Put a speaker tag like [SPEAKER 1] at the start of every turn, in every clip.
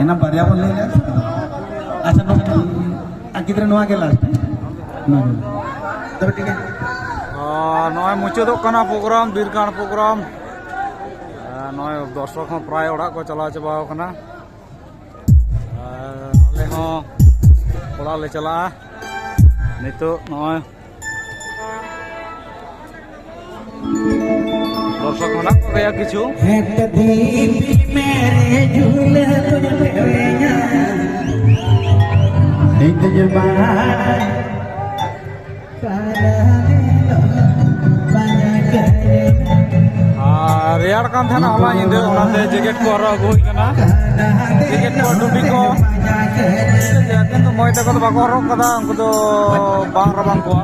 [SPEAKER 1] एना बारिया बोल ले अच्छा कितने नवा के लास्ट तब ठीक है
[SPEAKER 2] नय मुचादों कना प्रोग्राम बीरकांड प्रोग्राम नय दर्शक हों प्राय ओड़ा को चला चाबा कना आले हों ओड़ा ले चला नितो नय दर्शक होना गया किछु रेयार कान थाना हला इंदे ओनाते जैकेट को हरा अगुई कना जैकेट को डुबी को किंतु मय तक तो बाको हरक कदा उनको तो बांग रबांग को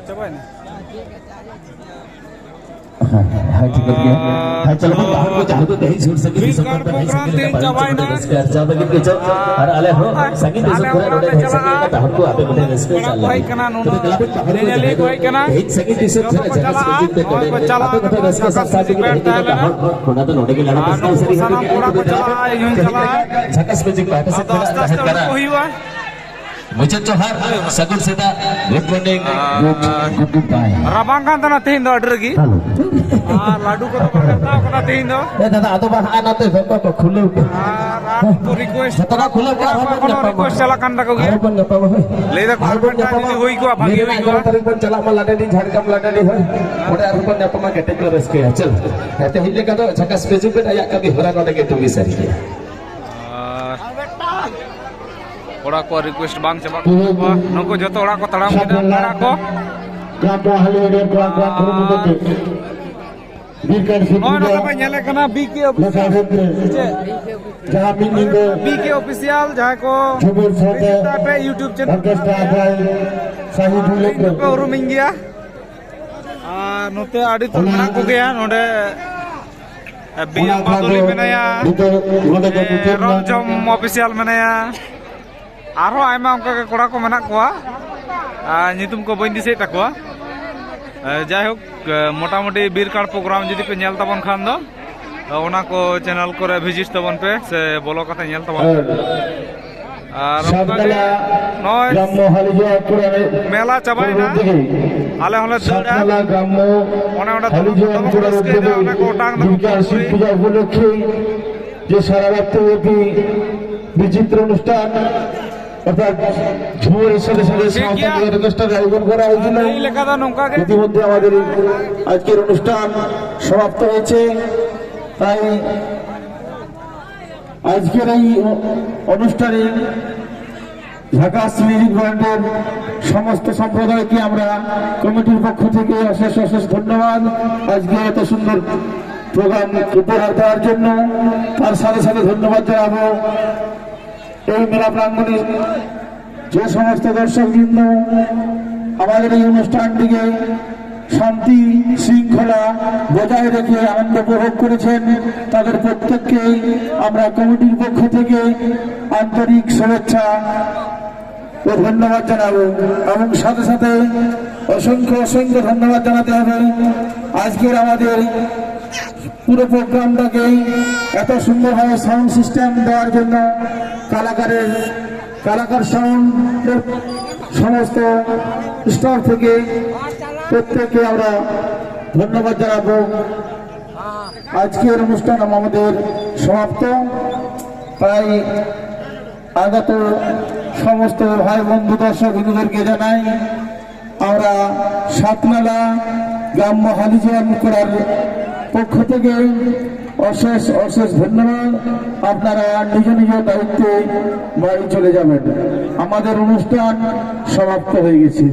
[SPEAKER 2] coba ini.
[SPEAKER 1] हाँ ठीक है हाँ चलो हम बाहर को चाहते तो नहीं छोड़ सके दिसंबर में नहीं सके ना बाहर रेस्क्यू चाहते कि के चल और आले हो संगीत दिसंबर पूरा रोड है संगीत का हमको आबे बोले रेस्क्यू चल
[SPEAKER 2] कोई कना नो नेली कोई कना
[SPEAKER 1] एक संगीत दिसंबर चला संगीत पे कोडे आपे को रेस्क्यू सब साथ में रहते हैं होना तो नोटे के लड़ा तो सही है झकस म्यूजिक पार्टिसिपेट करा मुझे जोहार सगुन सेदा good morning good bye
[SPEAKER 2] rabang kan tanah tihin do order gi ladu ko to kata kana tihin do
[SPEAKER 1] दादा आतो बा आना तो को खुले
[SPEAKER 2] ko request
[SPEAKER 1] जतना खुले का
[SPEAKER 2] kono request chala kan da ko gi
[SPEAKER 1] हरबन गपा होय
[SPEAKER 2] leida ko harbon ta jodi hoi ko bagi hoi ko
[SPEAKER 1] तारीख पर चला मा लाडे दी झारखंड लाडे दी होय ओडे हरबन गपा मा गेटे को रस के चल एते हिले का तो झकस पेजु पे आया कभी हरा नोटे के तुमी सारी के
[SPEAKER 2] ora ko request bang coba ko nunggu joto ora ko tadam kita ora ko
[SPEAKER 1] गाबा हले रे को खुरु दे बीकर
[SPEAKER 2] oh no apa nyale kana BK official
[SPEAKER 1] जहां meaning
[SPEAKER 2] BK official jaha ko
[SPEAKER 1] जुबुर सोते
[SPEAKER 2] pe YouTube channel
[SPEAKER 1] ऑर्केस्ट्रा गाय सही भूले
[SPEAKER 2] ko uruming dia note adi tur mena ko gaya node BM Baduli menaya Romjom official menaya aro aima onka ke kora ko menak koa nyutum ko bain dise takwa jai hok motamoti bir card program jodi pe nyel tabon khan do ona ko channel kore visit tabon pe se bolo kata nyel tabon ar onka ge noy mela chabai na ale hole dada ona ona ona ko tang do
[SPEAKER 1] পূজা উপলক্ষে যে সারা রাত্রি বিচিত্র অনুষ্ঠান অর্থাৎ ঝুমুরের সাথে সাথে সাংস্কৃতিক অনুষ্ঠান আয়োজন করা হয়েছিল
[SPEAKER 2] এই লেখা দা নৌকা গে
[SPEAKER 1] ইতিমধ্যে আমাদের আজকের অনুষ্ঠান সমাপ্ত হয়েছে তাই আজকের এই অনুষ্ঠানে ঝাকাস মিউজিক ব্যান্ডের সমস্ত সম্প্রদায়কে আমরা কমিটির পক্ষ থেকে অশেষ অশেষ ধন্যবাদ আজকে এত সুন্দর প্রোগ্রাম উপহার দেওয়ার জন্য তার সাথে সাথে ধন্যবাদ জানাবো এই মেলা প্রাঙ্গণে যে সমস্ত দর্শকবৃন্দ আমাদের এই অনুষ্ঠানটিকে শান্তি শৃঙ্খলা বজায় রেখে আনন্দ উপভোগ করেছেন তাদের প্রত্যেককেই আমরা কমিটির পক্ষ থেকে আন্তরিক শুভেচ্ছা ও ধন্যবাদ জানাবো এবং সাথে সাথে অসংখ্য অসংখ্য ধন্যবাদ জানাতে হবে আজকের আমাদের পুরো প্রোগ্রামটাকে এত সুন্দরভাবে সাউন্ড সিস্টেম দেওয়ার জন্য কালাকার সাউন্ডের সমস্ত স্টাফ থেকে প্রত্যেককে আমরা ধন্যবাদ জানাবো আজকের অনুষ্ঠান আমাদের সমাপ্ত তাই আগত সমস্ত ভাই বন্ধু দর্শক বন্ধুদেরকে জানাই আমরা সাতনালা গ্রাম্য হালিজোয়ান করার পক্ষ থেকে অশেষ অশেষ ধন্যবাদ আপনারা নিজ নিজ দায়িত্বে বাড়ি চলে যাবেন আমাদের অনুষ্ঠান সমাপ্ত হয়ে গেছে।